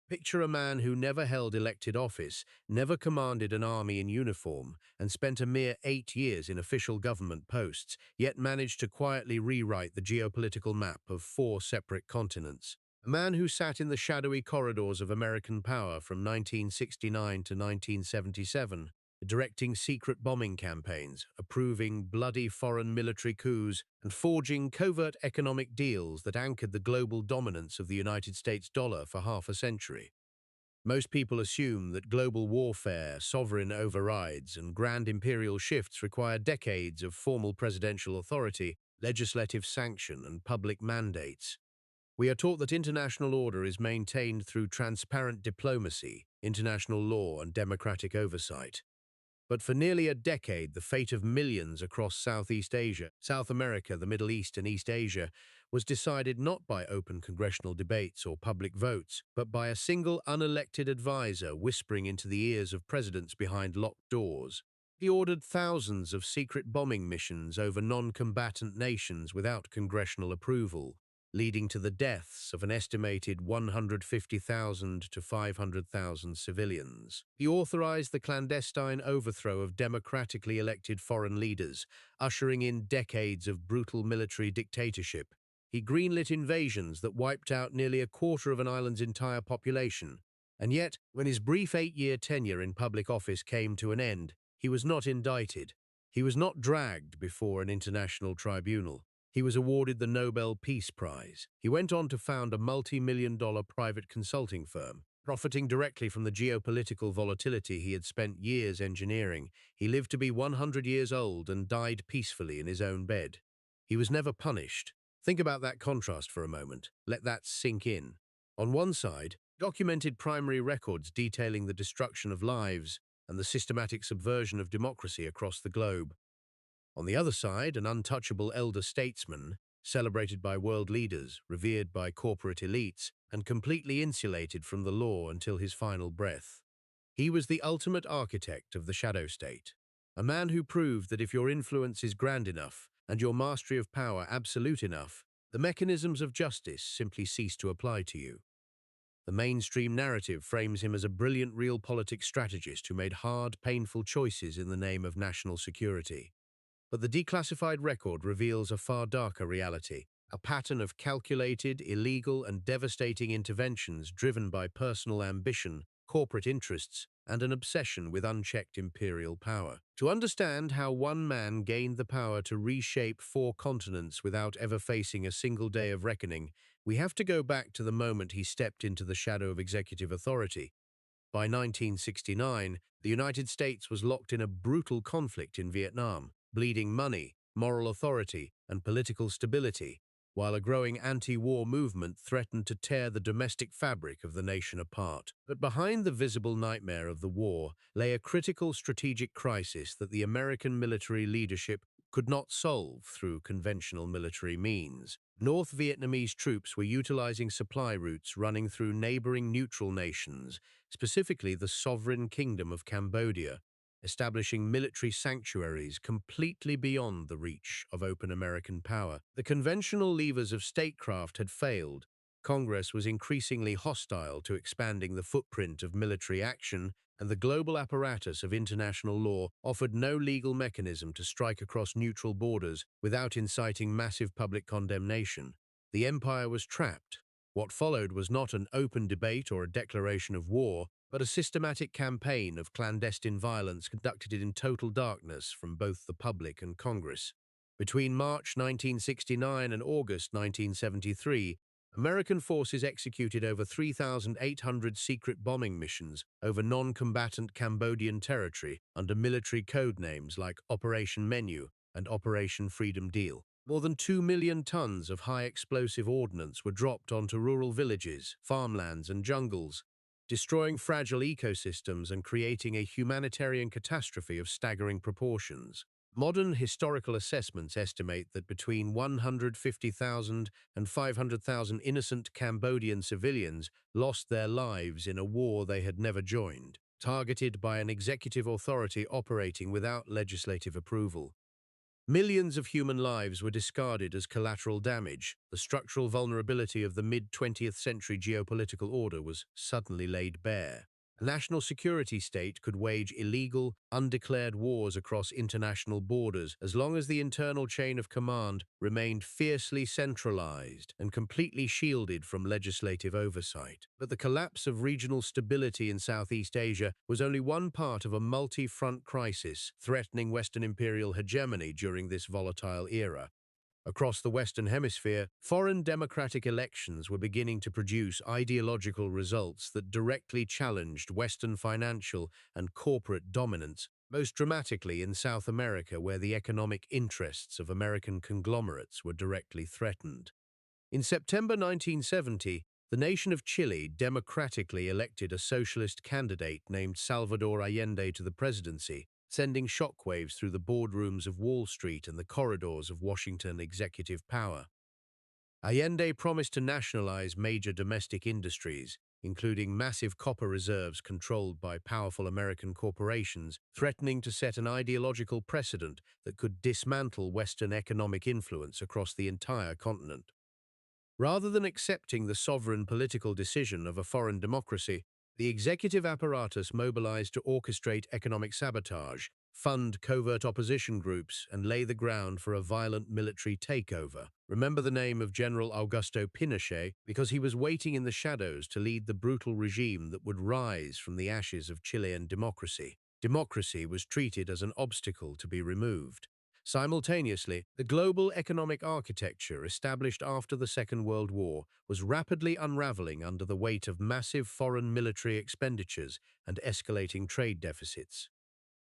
Picture a man who never held elected office, never commanded an army in uniform, and spent a mere 8 years in official government posts, yet managed to quietly rewrite the geopolitical map of 4 separate continents. A man who sat in the shadowy corridors of American power from 1969 to 1977, directing secret bombing campaigns, approving bloody foreign military coups, and forging covert economic deals that anchored the global dominance of the United States dollar for half a century. Most people assume that global warfare, sovereign overrides, and grand imperial shifts require decades of formal presidential authority, legislative sanction, and public mandates. We are taught that international order is maintained through transparent diplomacy, international law, and democratic oversight. But for nearly a decade, the fate of millions across Southeast Asia, South America, the Middle East, and East Asia was decided not by open congressional debates or public votes, but by a single unelected advisor whispering into the ears of presidents behind locked doors. He ordered thousands of secret bombing missions over non-combatant nations without congressional approval, leading to the deaths of an estimated 150,000 to 500,000 civilians. He authorized the clandestine overthrow of democratically elected foreign leaders, ushering in decades of brutal military dictatorship. He greenlit invasions that wiped out nearly a quarter of an island's entire population. And yet, when his brief 8-year tenure in public office came to an end, he was not indicted. He was not dragged before an international tribunal. He was awarded the Nobel Peace Prize. He went on to found a multi-million-dollar private consulting firm. Profiting directly from the geopolitical volatility he had spent years engineering, he lived to be 100 years old and died peacefully in his own bed. He was never punished. Think about that contrast for a moment. Let that sink in. On one side, documented primary records detailing the destruction of lives and the systematic subversion of democracy across the globe. On the other side, an untouchable elder statesman, celebrated by world leaders, revered by corporate elites, and completely insulated from the law until his final breath. He was the ultimate architect of the shadow state, a man who proved that if your influence is grand enough and your mastery of power absolute enough, the mechanisms of justice simply cease to apply to you. The mainstream narrative frames him as a brilliant realpolitik strategist who made hard, painful choices in the name of national security. But the declassified record reveals a far darker reality, a pattern of calculated, illegal, and devastating interventions driven by personal ambition, corporate interests, and an obsession with unchecked imperial power. To understand how one man gained the power to reshape 4 continents without ever facing a single day of reckoning, we have to go back to the moment he stepped into the shadow of executive authority. By 1969, the United States was locked in a brutal conflict in Vietnam, bleeding money, moral authority, and political stability, while a growing anti-war movement threatened to tear the domestic fabric of the nation apart. But behind the visible nightmare of the war lay a critical strategic crisis that the American military leadership could not solve through conventional military means. North Vietnamese troops were utilizing supply routes running through neighboring neutral nations, specifically the sovereign kingdom of Cambodia, establishing military sanctuaries completely beyond the reach of open American power. The conventional levers of statecraft had failed. Congress was increasingly hostile to expanding the footprint of military action, and the global apparatus of international law offered no legal mechanism to strike across neutral borders without inciting massive public condemnation. The empire was trapped. What followed was not an open debate or a declaration of war, but a systematic campaign of clandestine violence conducted in total darkness from both the public and Congress. Between March 1969 and August 1973, American forces executed over 3,800 secret bombing missions over non-combatant Cambodian territory under military code names like Operation Menu and Operation Freedom Deal. More than 2 million tons of high-explosive ordnance were dropped onto rural villages, farmlands, and jungles, destroying fragile ecosystems and creating a humanitarian catastrophe of staggering proportions. Modern historical assessments estimate that between 150,000 and 500,000 innocent Cambodian civilians lost their lives in a war they had never joined, targeted by an executive authority operating without legislative approval. Millions of human lives were discarded as collateral damage. The structural vulnerability of the mid-20th century geopolitical order was suddenly laid bare. A national security state could wage illegal, undeclared wars across international borders as long as the internal chain of command remained fiercely centralized and completely shielded from legislative oversight. But the collapse of regional stability in Southeast Asia was only one part of a multi-front crisis threatening Western imperial hegemony during this volatile era. Across the Western Hemisphere, foreign democratic elections were beginning to produce ideological results that directly challenged Western financial and corporate dominance, most dramatically in South America, where the economic interests of American conglomerates were directly threatened. In September 1970, the nation of Chile democratically elected a socialist candidate named Salvador Allende to the presidency, sending shockwaves through the boardrooms of Wall Street and the corridors of Washington executive power. Allende promised to nationalize major domestic industries, including massive copper reserves controlled by powerful American corporations, threatening to set an ideological precedent that could dismantle Western economic influence across the entire continent. Rather than accepting the sovereign political decision of a foreign democracy, the executive apparatus mobilized to orchestrate economic sabotage, fund covert opposition groups, and lay the ground for a violent military takeover. Remember the name of General Augusto Pinochet because he was waiting in the shadows to lead the brutal regime that would rise from the ashes of Chilean democracy. Democracy was treated as an obstacle to be removed. Simultaneously, the global economic architecture established after the Second World War was rapidly unraveling under the weight of massive foreign military expenditures and escalating trade deficits.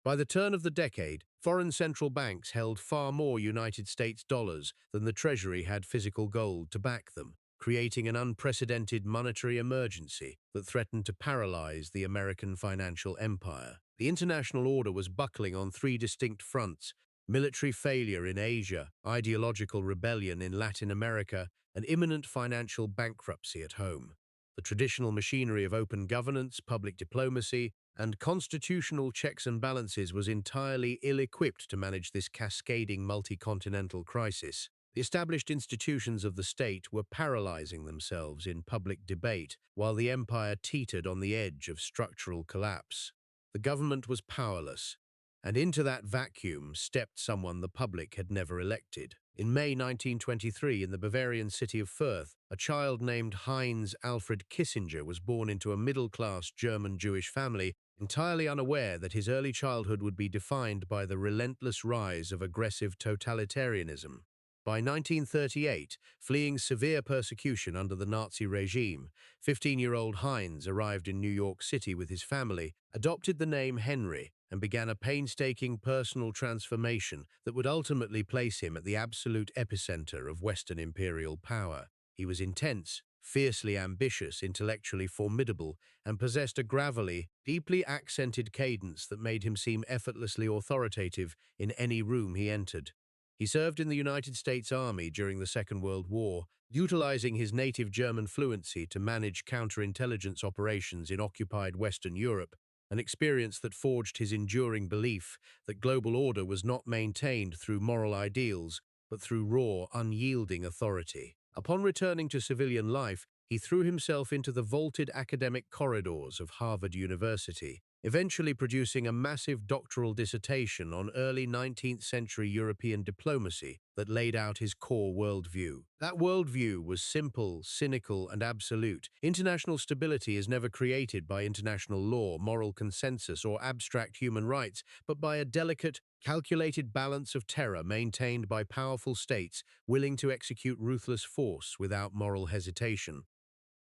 By the turn of the decade, foreign central banks held far more United States dollars than the Treasury had physical gold to back them, creating an unprecedented monetary emergency that threatened to paralyze the American financial empire. The international order was buckling on three distinct fronts: military failure in Asia, ideological rebellion in Latin America, and imminent financial bankruptcy at home. The traditional machinery of open governance, public diplomacy, and constitutional checks and balances was entirely ill-equipped to manage this cascading multi-continental crisis. The established institutions of the state were paralyzing themselves in public debate, while the empire teetered on the edge of structural collapse. The government was powerless, and into that vacuum stepped someone the public had never elected. In May 1923, in the Bavarian city of Fürth, a child named Heinz Alfred Kissinger was born into a middle-class German Jewish family, entirely unaware that his early childhood would be defined by the relentless rise of aggressive totalitarianism. By 1938, fleeing severe persecution under the Nazi regime, 15-year-old Heinz arrived in New York City with his family, adopted the name Henry, and began a painstaking personal transformation that would ultimately place him at the absolute epicenter of Western imperial power. He was intense, fiercely ambitious, intellectually formidable, and possessed a gravelly, deeply accented cadence that made him seem effortlessly authoritative in any room he entered. He served in the United States Army during the Second World War, utilizing his native German fluency to manage counterintelligence operations in occupied Western Europe, an experience that forged his enduring belief that global order was not maintained through moral ideals, but through raw, unyielding authority. Upon returning to civilian life, he threw himself into the vaulted academic corridors of Harvard University, eventually producing a massive doctoral dissertation on early 19th century European diplomacy that laid out his core worldview. That worldview was simple, cynical, and absolute. International stability is never created by international law, moral consensus, or abstract human rights, but by a delicate, calculated balance of terror maintained by powerful states willing to execute ruthless force without moral hesitation.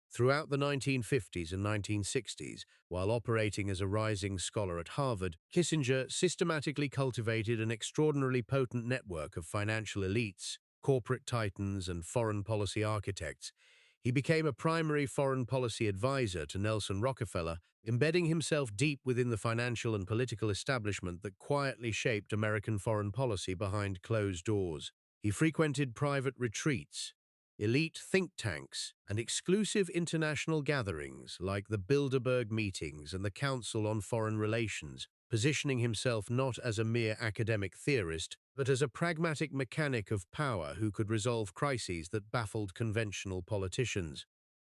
Throughout the 1950s and 1960s, while operating as a rising scholar at Harvard, Kissinger systematically cultivated an extraordinarily potent network of financial elites, corporate titans, and foreign policy architects. He became a primary foreign policy advisor to Nelson Rockefeller, embedding himself deep within the financial and political establishment that quietly shaped American foreign policy behind closed doors. He frequented private retreats, elite think tanks, and exclusive international gatherings like the Bilderberg meetings and the Council on Foreign Relations, positioning himself not as a mere academic theorist, but as a pragmatic mechanic of power who could resolve crises that baffled conventional politicians.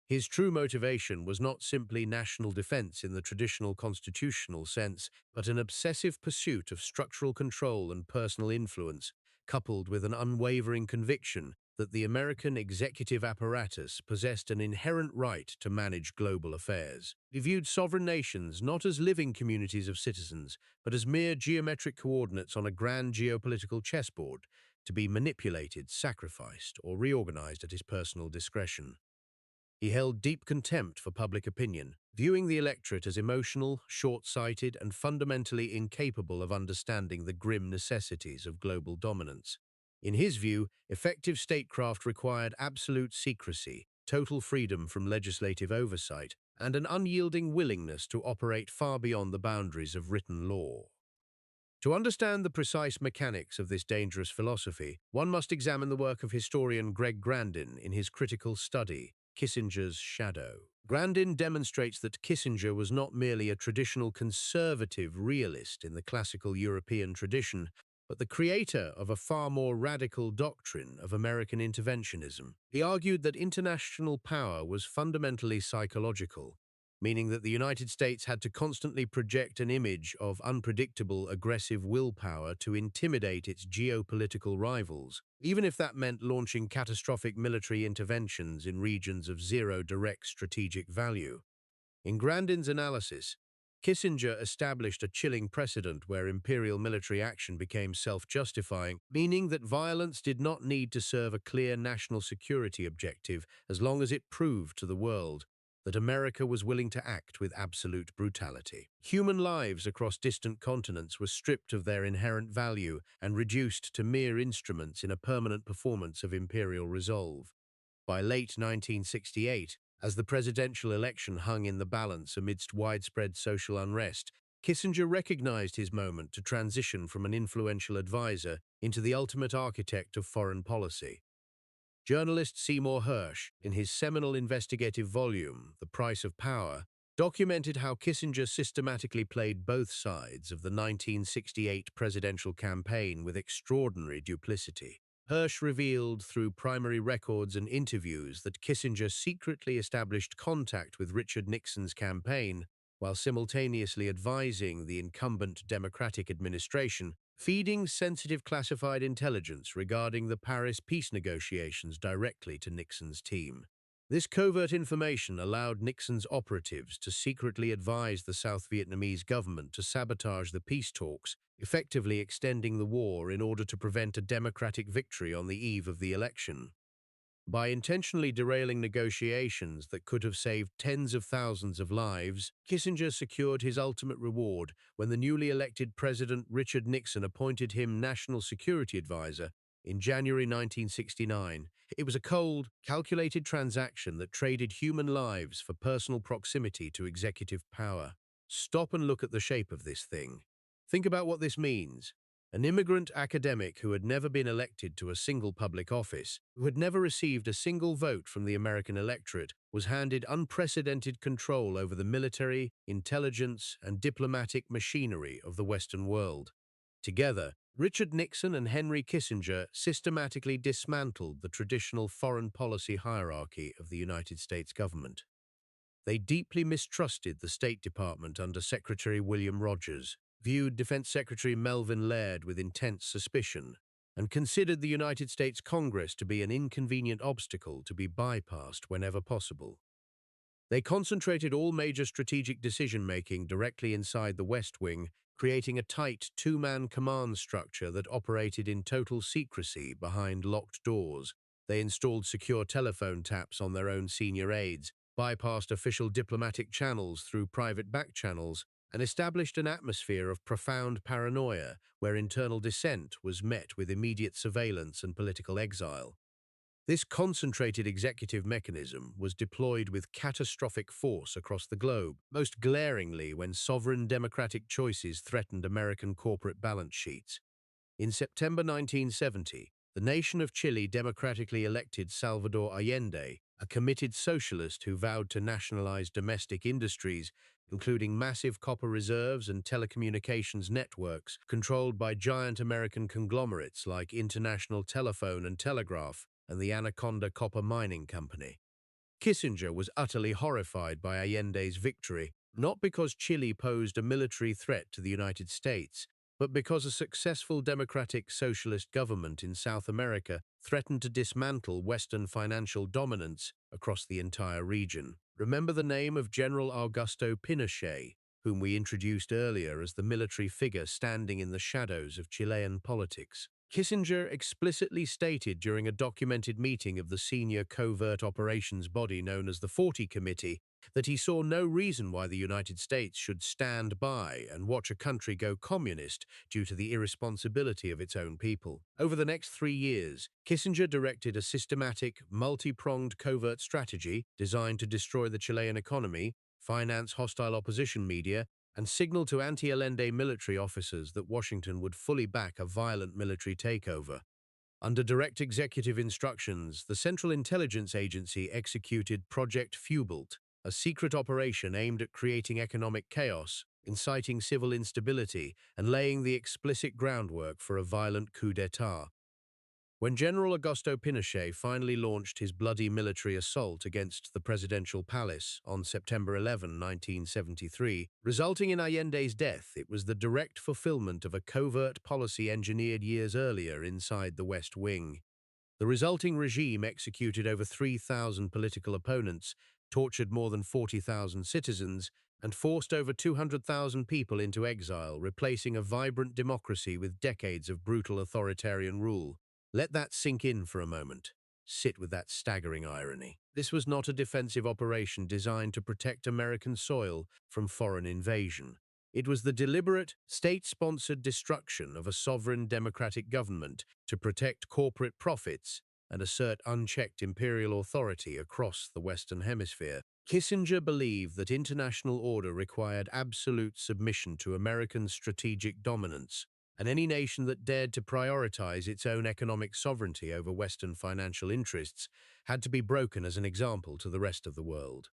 His true motivation was not simply national defense in the traditional constitutional sense, but an obsessive pursuit of structural control and personal influence, coupled with an unwavering conviction that the American executive apparatus possessed an inherent right to manage global affairs. He viewed sovereign nations not as living communities of citizens, but as mere geometric coordinates on a grand geopolitical chessboard, to be manipulated, sacrificed, or reorganized at his personal discretion. He held deep contempt for public opinion, viewing the electorate as emotional, short-sighted, and fundamentally incapable of understanding the grim necessities of global dominance. In his view, effective statecraft required absolute secrecy, total freedom from legislative oversight, and an unyielding willingness to operate far beyond the boundaries of written law. To understand the precise mechanics of this dangerous philosophy, one must examine the work of historian Greg Grandin in his critical study, Kissinger's Shadow. Grandin demonstrates that Kissinger was not merely a traditional conservative realist in the classical European tradition, but the creator of a far more radical doctrine of American interventionism. He argued that international power was fundamentally psychological, meaning that the United States had to constantly project an image of unpredictable, aggressive willpower to intimidate its geopolitical rivals, even if that meant launching catastrophic military interventions in regions of zero direct strategic value. In Grandin's analysis, Kissinger established a chilling precedent where imperial military action became self-justifying, meaning that violence did not need to serve a clear national security objective as long as it proved to the world that America was willing to act with absolute brutality. Human lives across distant continents were stripped of their inherent value and reduced to mere instruments in a permanent performance of imperial resolve. By late 1968, as the presidential election hung in the balance amidst widespread social unrest, Kissinger recognized his moment to transition from an influential advisor into the ultimate architect of foreign policy. Journalist Seymour Hersh, in his seminal investigative volume, The Price of Power, documented how Kissinger systematically played both sides of the 1968 presidential campaign with extraordinary duplicity. Hersh revealed through primary records and interviews that Kissinger secretly established contact with Richard Nixon's campaign while simultaneously advising the incumbent Democratic administration, feeding sensitive classified intelligence regarding the Paris peace negotiations directly to Nixon's team. This covert information allowed Nixon's operatives to secretly advise the South Vietnamese government to sabotage the peace talks, effectively extending the war in order to prevent a democratic victory on the eve of the election. By intentionally derailing negotiations that could have saved tens of thousands of lives, Kissinger secured his ultimate reward when the newly elected President Richard Nixon appointed him National Security Advisor in January 1969. It was a cold, calculated transaction that traded human lives for personal proximity to executive power. Stop and look at the shape of this thing. Think about what this means. An immigrant academic who had never been elected to a single public office, who had never received a single vote from the American electorate, was handed unprecedented control over the military, intelligence, and diplomatic machinery of the Western world. Together, Richard Nixon and Henry Kissinger systematically dismantled the traditional foreign policy hierarchy of the United States government. They deeply mistrusted the State Department under Secretary William Rogers, viewed Defense Secretary Melvin Laird with intense suspicion, and considered the United States Congress to be an inconvenient obstacle to be bypassed whenever possible. They concentrated all major strategic decision-making directly inside the West Wing, creating a tight two-man command structure that operated in total secrecy behind locked doors. They installed secure telephone taps on their own senior aides, bypassed official diplomatic channels through private back channels, and established an atmosphere of profound paranoia where internal dissent was met with immediate surveillance and political exile. This concentrated executive mechanism was deployed with catastrophic force across the globe, most glaringly when sovereign democratic choices threatened American corporate balance sheets. In September 1970, the nation of Chile democratically elected Salvador Allende, a committed socialist who vowed to nationalize domestic industries, including massive copper reserves and telecommunications networks controlled by giant American conglomerates like International Telephone and Telegraph and the Anaconda Copper Mining Company. Kissinger was utterly horrified by Allende's victory, not because Chile posed a military threat to the United States, but because a successful democratic socialist government in South America threatened to dismantle Western financial dominance across the entire region. Remember the name of General Augusto Pinochet, whom we introduced earlier as the military figure standing in the shadows of Chilean politics. Kissinger explicitly stated during a documented meeting of the senior covert operations body known as the 40 Committee that he saw no reason why the United States should stand by and watch a country go communist due to the irresponsibility of its own people. Over the next 3 years, Kissinger directed a systematic, multi-pronged covert strategy designed to destroy the Chilean economy, finance hostile opposition media, and signal to anti-Allende military officers that Washington would fully back a violent military takeover. Under direct executive instructions, the Central Intelligence Agency executed Project Fubelt, a secret operation aimed at creating economic chaos, inciting civil instability, and laying the explicit groundwork for a violent coup d'état. When General Augusto Pinochet finally launched his bloody military assault against the presidential palace on September 11, 1973, resulting in Allende's death, it was the direct fulfillment of a covert policy engineered years earlier inside the West Wing. The resulting regime executed over 3,000 political opponents, tortured more than 40,000 citizens, and forced over 200,000 people into exile, replacing a vibrant democracy with decades of brutal authoritarian rule. Let that sink in for a moment. Sit with that staggering irony. This was not a defensive operation designed to protect American soil from foreign invasion. It was the deliberate, state-sponsored destruction of a sovereign democratic government to protect corporate profits and assert unchecked imperial authority across the Western Hemisphere. Kissinger believed that international order required absolute submission to American strategic dominance, and any nation that dared to prioritize its own economic sovereignty over Western financial interests had to be broken as an example to the rest of the world.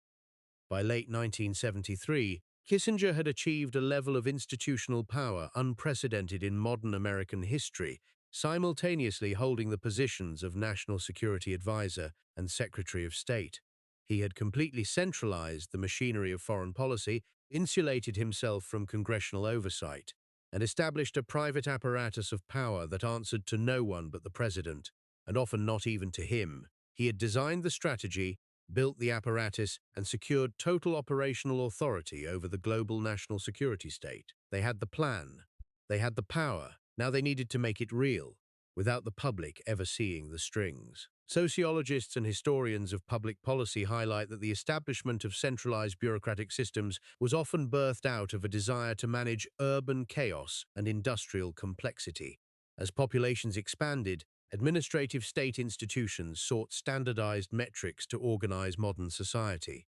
By late 1973, Kissinger had achieved a level of institutional power unprecedented in modern American history, simultaneously holding the positions of National Security Advisor and Secretary of State. He had completely centralized the machinery of foreign policy, insulated himself from congressional oversight, and established a private apparatus of power that answered to no one but the president, and often not even to him. He had designed the strategy, built the apparatus, and secured total operational authority over the global national security state. They had the plan. They had the power. Now they needed to make it real, without the public ever seeing the strings. Sociologists and historians of public policy highlight that the establishment of centralized bureaucratic systems was often birthed out of a desire to manage urban chaos and industrial complexity. As populations expanded, administrative state institutions sought standardized metrics to organize modern society.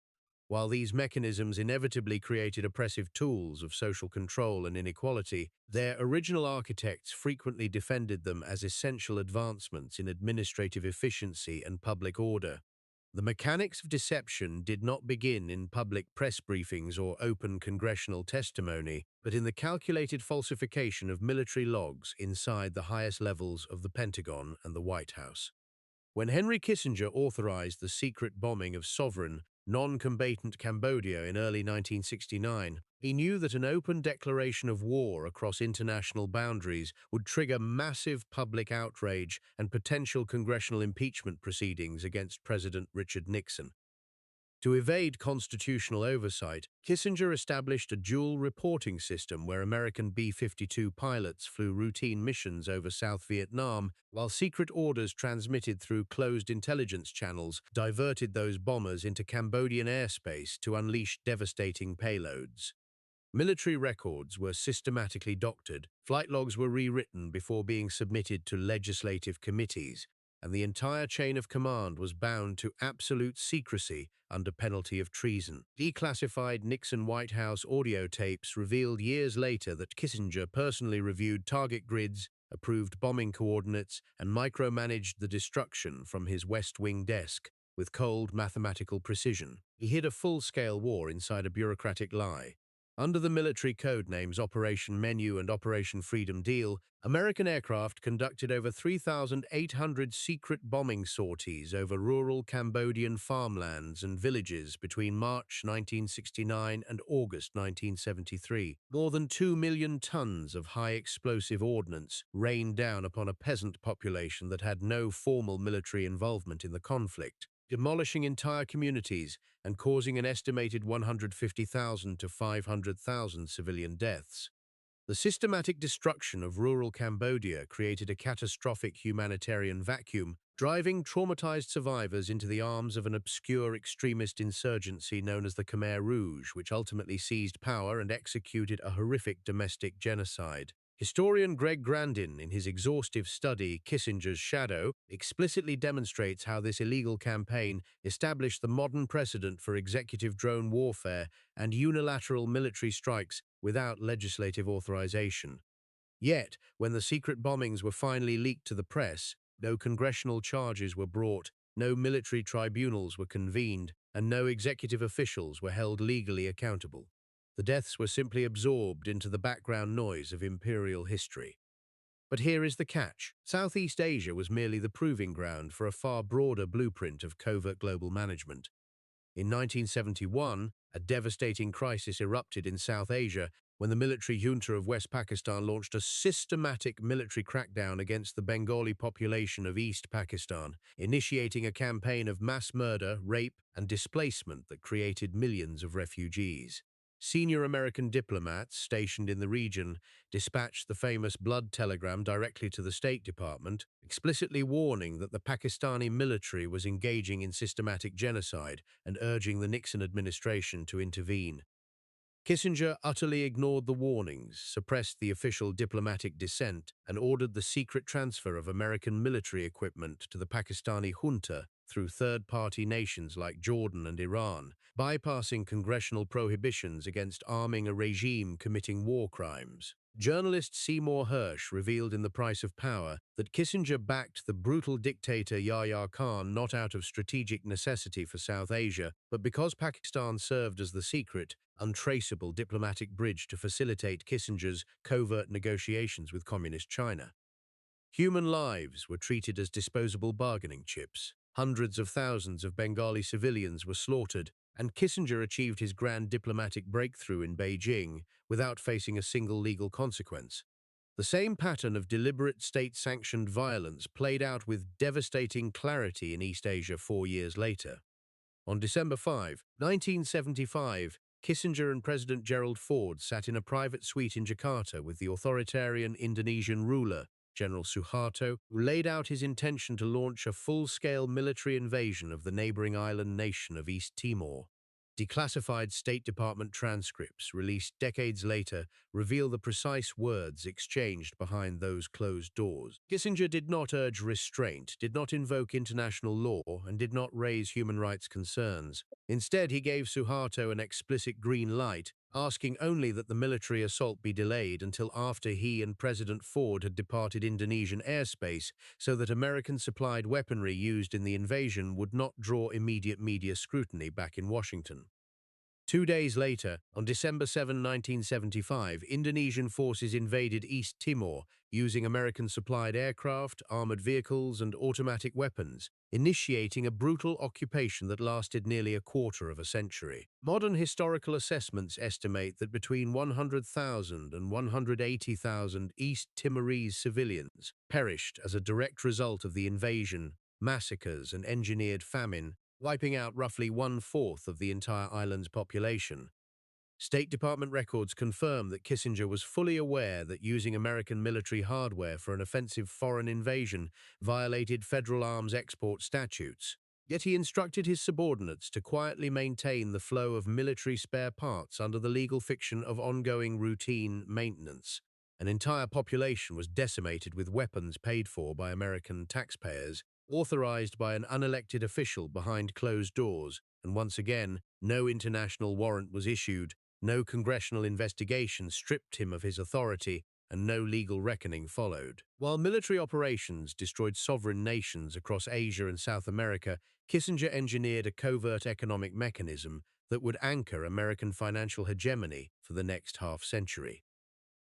While these mechanisms inevitably created oppressive tools of social control and inequality, their original architects frequently defended them as essential advancements in administrative efficiency and public order. The mechanics of deception did not begin in public press briefings or open congressional testimony, but in the calculated falsification of military logs inside the highest levels of the Pentagon and the White House. When Henry Kissinger authorized the secret bombing of sovereign, non-combatant Cambodia in early 1969, he knew that an open declaration of war across international boundaries would trigger massive public outrage and potential congressional impeachment proceedings against President Richard Nixon. To evade constitutional oversight, Kissinger established a dual reporting system where American B-52 pilots flew routine missions over South Vietnam, while secret orders transmitted through closed intelligence channels diverted those bombers into Cambodian airspace to unleash devastating payloads. Military records were systematically doctored, flight logs were rewritten before being submitted to legislative committees, and the entire chain of command was bound to absolute secrecy under penalty of treason. Declassified Nixon White House audio tapes revealed years later that Kissinger personally reviewed target grids, approved bombing coordinates, and micromanaged the destruction from his West Wing desk, with cold mathematical precision. He hid a full-scale war inside a bureaucratic lie. Under the military code names Operation Menu and Operation Freedom Deal, American aircraft conducted over 3,800 secret bombing sorties over rural Cambodian farmlands and villages between March 1969 and August 1973. More than 2 million tons of high-explosive ordnance rained down upon a peasant population that had no formal military involvement in the conflict, demolishing entire communities and causing an estimated 150,000 to 500,000 civilian deaths. The systematic destruction of rural Cambodia created a catastrophic humanitarian vacuum, driving traumatized survivors into the arms of an obscure extremist insurgency known as the Khmer Rouge, which ultimately seized power and executed a horrific domestic genocide. Historian Greg Grandin, in his exhaustive study Kissinger's Shadow, explicitly demonstrates how this illegal campaign established the modern precedent for executive drone warfare and unilateral military strikes without legislative authorization. Yet, when the secret bombings were finally leaked to the press, no congressional charges were brought, no military tribunals were convened, and no executive officials were held legally accountable. The deaths were simply absorbed into the background noise of imperial history. But here is the catch. Southeast Asia was merely the proving ground for a far broader blueprint of covert global management. In 1971, a devastating crisis erupted in South Asia when the military junta of West Pakistan launched a systematic military crackdown against the Bengali population of East Pakistan, initiating a campaign of mass murder, rape, and displacement that created millions of refugees. Senior American diplomats stationed in the region dispatched the famous blood telegram directly to the State Department, explicitly warning that the Pakistani military was engaging in systematic genocide and urging the Nixon administration to intervene. Kissinger utterly ignored the warnings, suppressed the official diplomatic dissent, and ordered the secret transfer of American military equipment to the Pakistani junta through third-party nations like Jordan and Iran, bypassing congressional prohibitions against arming a regime committing war crimes. Journalist Seymour Hersh revealed in The Price of Power that Kissinger backed the brutal dictator Yahya Khan not out of strategic necessity for South Asia, but because Pakistan served as the secret, untraceable diplomatic bridge to facilitate Kissinger's covert negotiations with Communist China. Human lives were treated as disposable bargaining chips. Hundreds of thousands of Bengali civilians were slaughtered, and Kissinger achieved his grand diplomatic breakthrough in Beijing without facing a single legal consequence. The same pattern of deliberate state-sanctioned violence played out with devastating clarity in East Asia 4 years later. On December 5, 1975, Kissinger and President Gerald Ford sat in a private suite in Jakarta with the authoritarian Indonesian ruler, General Suharto, who laid out his intention to launch a full-scale military invasion of the neighboring island nation of East Timor. Declassified State Department transcripts released decades later reveal the precise words exchanged behind those closed doors. Kissinger did not urge restraint, did not invoke international law, and did not raise human rights concerns. Instead, he gave Suharto an explicit green light, asking only that the military assault be delayed until after he and President Ford had departed Indonesian airspace so that American-supplied weaponry used in the invasion would not draw immediate media scrutiny back in Washington. 2 days later, on December 7, 1975, Indonesian forces invaded East Timor using American-supplied aircraft, armored vehicles, and automatic weapons, initiating a brutal occupation that lasted nearly a quarter of a century. Modern historical assessments estimate that between 100,000 and 180,000 East Timorese civilians perished as a direct result of the invasion, massacres, and engineered famine, wiping out roughly 1/4 of the entire island's population. State Department records confirm that Kissinger was fully aware that using American military hardware for an offensive foreign invasion violated federal arms export statutes. Yet he instructed his subordinates to quietly maintain the flow of military spare parts under the legal fiction of ongoing routine maintenance. An entire population was decimated with weapons paid for by American taxpayers, authorized by an unelected official behind closed doors, and once again, no international warrant was issued, no congressional investigation stripped him of his authority, and no legal reckoning followed. While military operations destroyed sovereign nations across Asia and South America, Kissinger engineered a covert economic mechanism that would anchor American financial hegemony for the next half-century.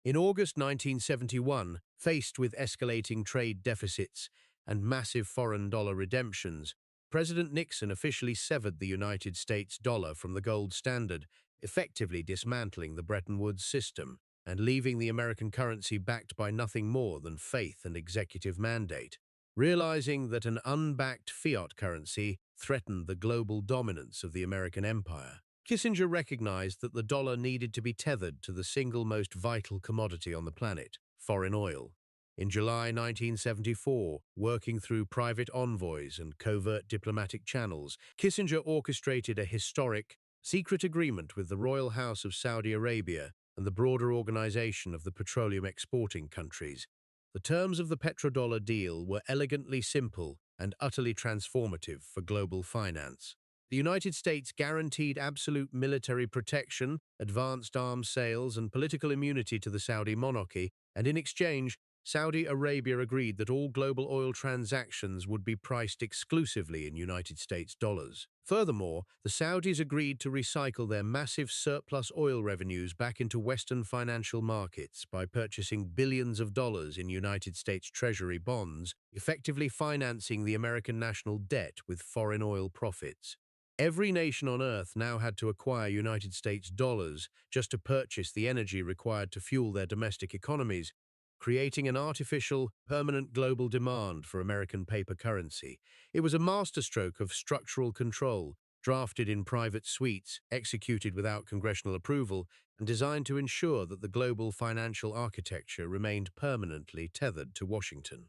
In August 1971, faced with escalating trade deficits and massive foreign dollar redemptions, President Nixon officially severed the United States dollar from the gold standard, effectively dismantling the Bretton Woods system and leaving the American currency backed by nothing more than faith and executive mandate. Realizing that an unbacked fiat currency threatened the global dominance of the American empire, Kissinger recognized that the dollar needed to be tethered to the single most vital commodity on the planet, foreign oil. In July 1974, working through private envoys and covert diplomatic channels, Kissinger orchestrated a historic, secret agreement with the royal house of Saudi Arabia and the broader organization of the petroleum exporting countries. The terms of the petrodollar deal were elegantly simple and utterly transformative for global finance. The United States guaranteed absolute military protection, advanced arms sales, and political immunity to the Saudi monarchy, and in exchange, Saudi Arabia agreed that all global oil transactions would be priced exclusively in United States dollars. Furthermore, the Saudis agreed to recycle their massive surplus oil revenues back into Western financial markets by purchasing billions of dollars in United States Treasury bonds, effectively financing the American national debt with foreign oil profits. Every nation on Earth now had to acquire United States dollars just to purchase the energy required to fuel their domestic economies, creating an artificial, permanent global demand for American paper currency. It was a masterstroke of structural control, drafted in private suites, executed without congressional approval, and designed to ensure that the global financial architecture remained permanently tethered to Washington.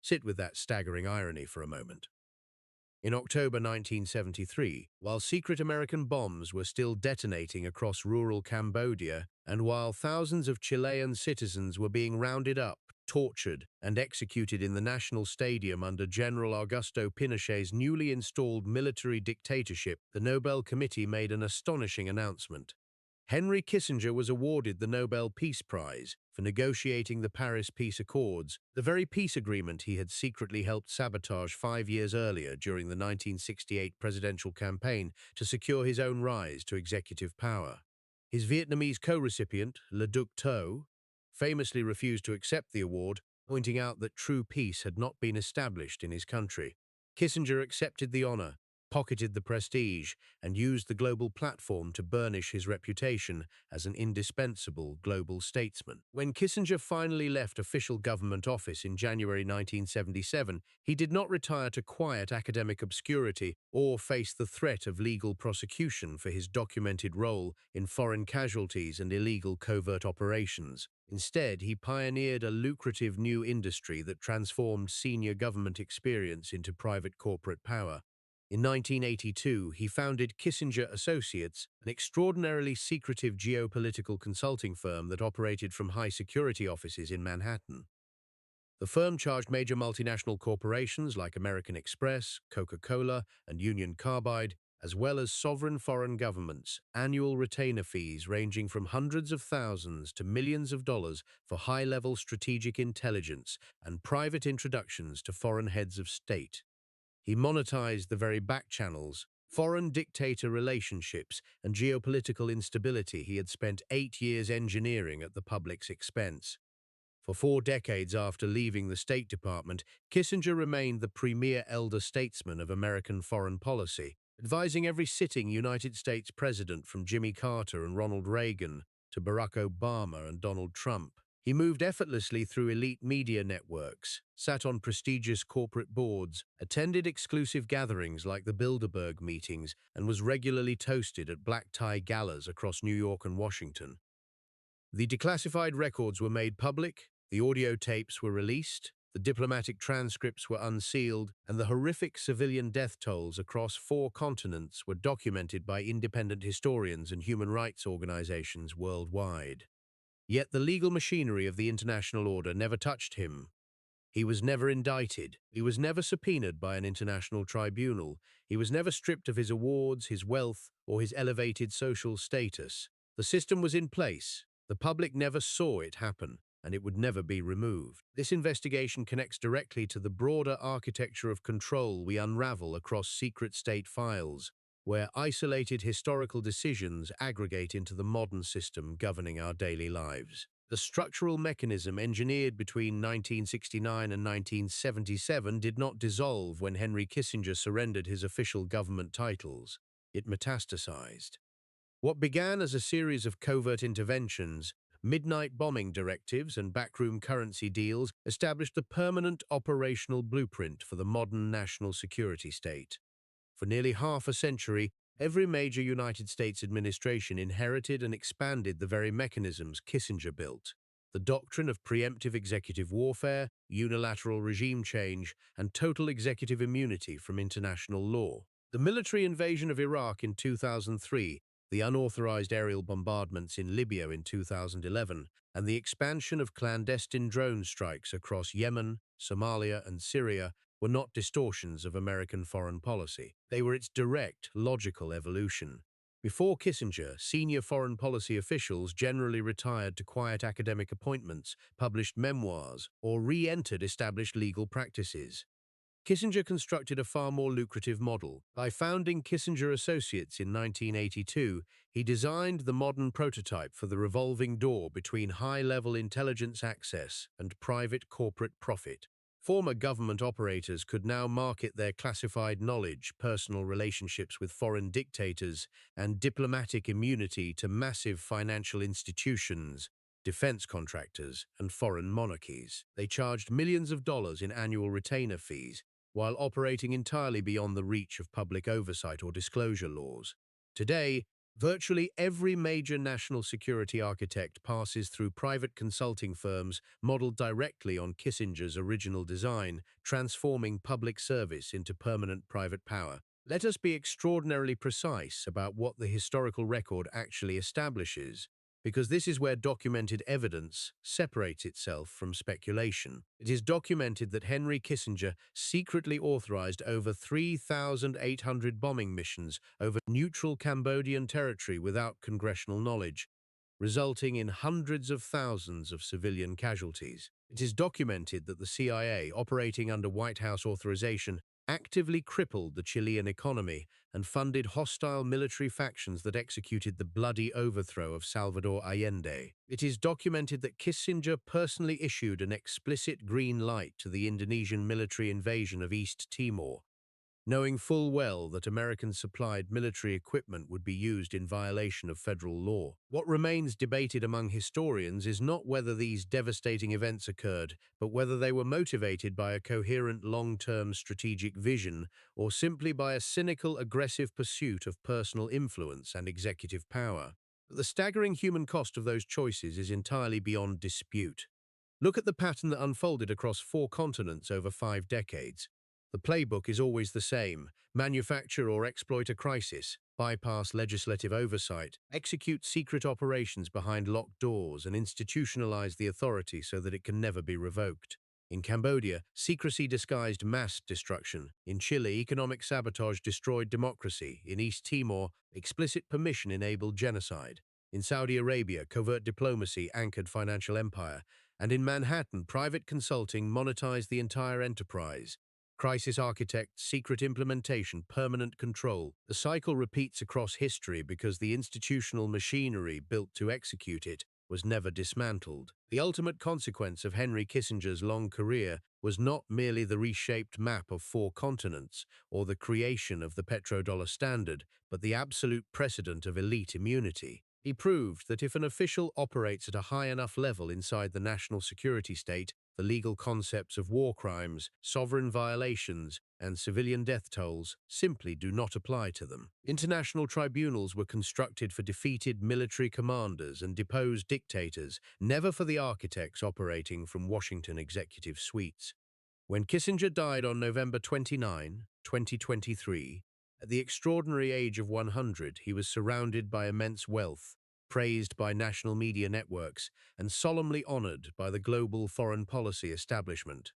Sit with that staggering irony for a moment. In October 1973, while secret American bombs were still detonating across rural Cambodia, and while thousands of Chilean citizens were being rounded up, tortured, and executed in the National Stadium under General Augusto Pinochet's newly installed military dictatorship, the Nobel Committee made an astonishing announcement. Henry Kissinger was awarded the Nobel Peace Prize for negotiating the Paris Peace Accords, the very peace agreement he had secretly helped sabotage 5 years earlier during the 1968 presidential campaign to secure his own rise to executive power. His Vietnamese co-recipient, Le Duc Tho, famously refused to accept the award, pointing out that true peace had not been established in his country. Kissinger accepted the honor, pocketed the prestige, and used the global platform to burnish his reputation as an indispensable global statesman. When Kissinger finally left official government office in January 1977, he did not retire to quiet academic obscurity or face the threat of legal prosecution for his documented role in foreign casualties and illegal covert operations. Instead, he pioneered a lucrative new industry that transformed senior government experience into private corporate power. In 1982, he founded Kissinger Associates, an extraordinarily secretive geopolitical consulting firm that operated from high-security offices in Manhattan. The firm charged major multinational corporations like American Express, Coca-Cola, and Union Carbide, as well as sovereign foreign governments, annual retainer fees ranging from hundreds of thousands to millions of dollars for high-level strategic intelligence and private introductions to foreign heads of state. He monetized the very backchannels, foreign dictator relationships, and geopolitical instability he had spent 8 years engineering at the public's expense. For 4 decades after leaving the State Department, Kissinger remained the premier elder statesman of American foreign policy, advising every sitting United States president from Jimmy Carter and Ronald Reagan to Barack Obama and Donald Trump. He moved effortlessly through elite media networks, sat on prestigious corporate boards, attended exclusive gatherings like the Bilderberg meetings, and was regularly toasted at black-tie galas across New York and Washington. The declassified records were made public, the audio tapes were released, the diplomatic transcripts were unsealed, and the horrific civilian death tolls across 4 continents were documented by independent historians and human rights organizations worldwide. Yet the legal machinery of the international order never touched him. He was never indicted. He was never subpoenaed by an international tribunal. He was never stripped of his awards, his wealth, or his elevated social status. The system was in place. The public never saw it happen, and it would never be removed. This investigation connects directly to the broader architecture of control we unravel across secret state files, where isolated historical decisions aggregate into the modern system governing our daily lives. The structural mechanism engineered between 1969 and 1977 did not dissolve when Henry Kissinger surrendered his official government titles. It metastasized. What began as a series of covert interventions, midnight bombing directives, and backroom currency deals established the permanent operational blueprint for the modern national security state. For nearly half a century, every major United States administration inherited and expanded the very mechanisms Kissinger built. The doctrine of preemptive executive warfare, unilateral regime change, and total executive immunity from international law. The military invasion of Iraq in 2003, the unauthorized aerial bombardments in Libya in 2011, and the expansion of clandestine drone strikes across Yemen, Somalia, and Syria were not distortions of American foreign policy. They were its direct, logical evolution. Before Kissinger, senior foreign policy officials generally retired to quiet academic appointments, published memoirs, or re-entered established legal practices. Kissinger constructed a far more lucrative model. By founding Kissinger Associates in 1982, he designed the modern prototype for the revolving door between high-level intelligence access and private corporate profit. Former government operators could now market their classified knowledge, personal relationships with foreign dictators, and diplomatic immunity to massive financial institutions, defense contractors, and foreign monarchies. They charged millions of dollars in annual retainer fees, while operating entirely beyond the reach of public oversight or disclosure laws. Today, virtually every major national security architect passes through private consulting firms modeled directly on Kissinger's original design, transforming public service into permanent private power. Let us be extraordinarily precise about what the historical record actually establishes, because this is where documented evidence separates itself from speculation. It is documented that Henry Kissinger secretly authorized over 3,800 bombing missions over neutral Cambodian territory without congressional knowledge, resulting in hundreds of thousands of civilian casualties. It is documented that the CIA, operating under White House authorization, actively crippled the Chilean economy and funded hostile military factions that executed the bloody overthrow of Salvador Allende. It is documented that Kissinger personally issued an explicit green light to the Indonesian military invasion of East Timor, knowing full well that American-supplied military equipment would be used in violation of federal law. What remains debated among historians is not whether these devastating events occurred, but whether they were motivated by a coherent long-term strategic vision or simply by a cynical, aggressive pursuit of personal influence and executive power. But the staggering human cost of those choices is entirely beyond dispute. Look at the pattern that unfolded across 4 continents over 5 decades. The playbook is always the same: manufacture or exploit a crisis, bypass legislative oversight, execute secret operations behind locked doors, and institutionalize the authority so that it can never be revoked. In Cambodia, secrecy disguised mass destruction. In Chile, economic sabotage destroyed democracy. In East Timor, explicit permission enabled genocide. In Saudi Arabia, covert diplomacy anchored financial empire. And in Manhattan, private consulting monetized the entire enterprise. Crisis architect, secret implementation, permanent control. The cycle repeats across history because the institutional machinery built to execute it was never dismantled. The ultimate consequence of Henry Kissinger's long career was not merely the reshaped map of 4 continents or the creation of the petrodollar standard, but the absolute precedent of elite immunity. He proved that if an official operates at a high enough level inside the national security state, the legal concepts of war crimes, sovereign violations, and civilian death tolls simply do not apply to them. International tribunals were constructed for defeated military commanders and deposed dictators, never for the architects operating from Washington executive suites. When Kissinger died on November 29, 2023, at the extraordinary age of 100, he was surrounded by immense wealth, praised by national media networks, and solemnly honored by the global foreign policy establishment.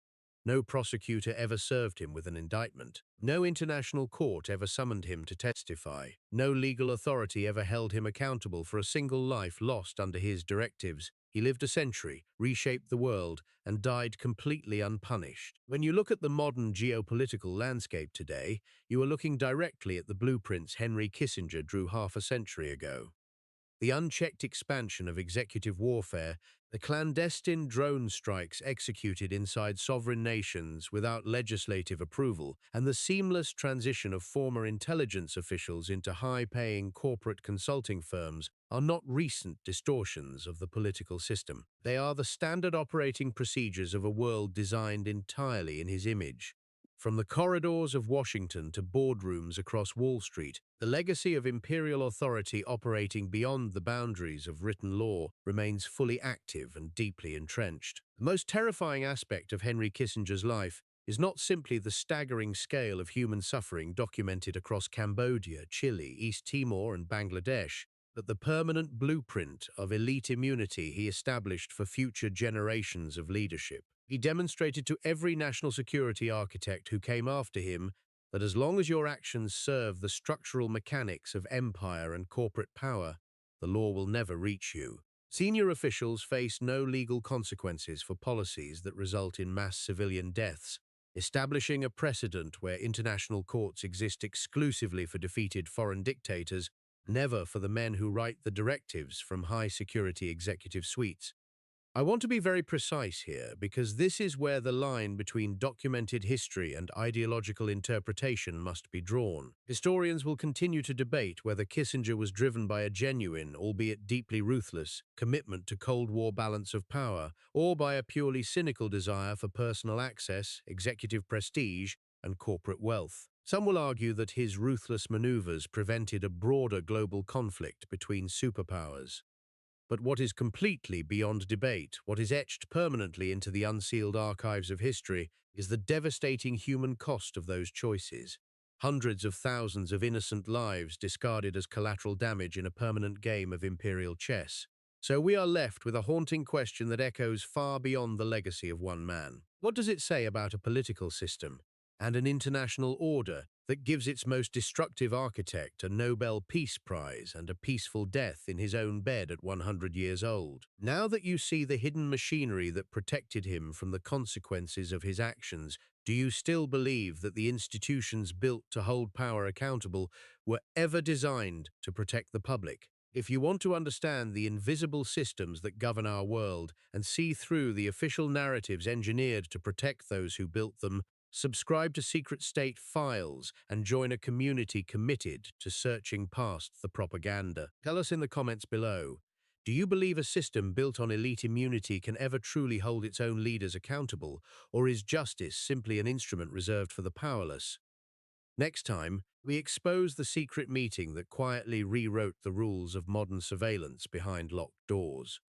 No prosecutor ever served him with an indictment. No international court ever summoned him to testify. No legal authority ever held him accountable for a single life lost under his directives. He lived a century, reshaped the world, and died completely unpunished. When you look at the modern geopolitical landscape today, you are looking directly at the blueprints Henry Kissinger drew half a century ago. The unchecked expansion of executive warfare, the clandestine drone strikes executed inside sovereign nations without legislative approval, and the seamless transition of former intelligence officials into high-paying corporate consulting firms are not recent distortions of the political system. They are the standard operating procedures of a world designed entirely in his image. From the corridors of Washington to boardrooms across Wall Street, the legacy of imperial authority operating beyond the boundaries of written law remains fully active and deeply entrenched. The most terrifying aspect of Henry Kissinger's life is not simply the staggering scale of human suffering documented across Cambodia, Chile, East Timor, and Bangladesh, but the permanent blueprint of elite immunity he established for future generations of leadership. He demonstrated to every national security architect who came after him that as long as your actions serve the structural mechanics of empire and corporate power, the law will never reach you. Senior officials face no legal consequences for policies that result in mass civilian deaths, establishing a precedent where international courts exist exclusively for defeated foreign dictators, never for the men who write the directives from high-security executive suites. I want to be very precise here because this is where the line between documented history and ideological interpretation must be drawn. Historians will continue to debate whether Kissinger was driven by a genuine, albeit deeply ruthless, commitment to Cold War balance of power, or by a purely cynical desire for personal access, executive prestige, and corporate wealth. Some will argue that his ruthless maneuvers prevented a broader global conflict between superpowers. But what is completely beyond debate, what is etched permanently into the unsealed archives of history, is the devastating human cost of those choices. Hundreds of thousands of innocent lives discarded as collateral damage in a permanent game of imperial chess. So we are left with a haunting question that echoes far beyond the legacy of one man. What does it say about a political system and an international order that gives its most destructive architect a Nobel Peace Prize and a peaceful death in his own bed at 100 years old? Now that you see the hidden machinery that protected him from the consequences of his actions, do you still believe that the institutions built to hold power accountable were ever designed to protect the public? If you want to understand the invisible systems that govern our world and see through the official narratives engineered to protect those who built them, subscribe to Secret State Files and join a community committed to searching past the propaganda. Tell us in the comments below, do you believe a system built on elite immunity can ever truly hold its own leaders accountable, or is justice simply an instrument reserved for the powerless? Next time, we expose the secret meeting that quietly rewrote the rules of modern surveillance behind locked doors.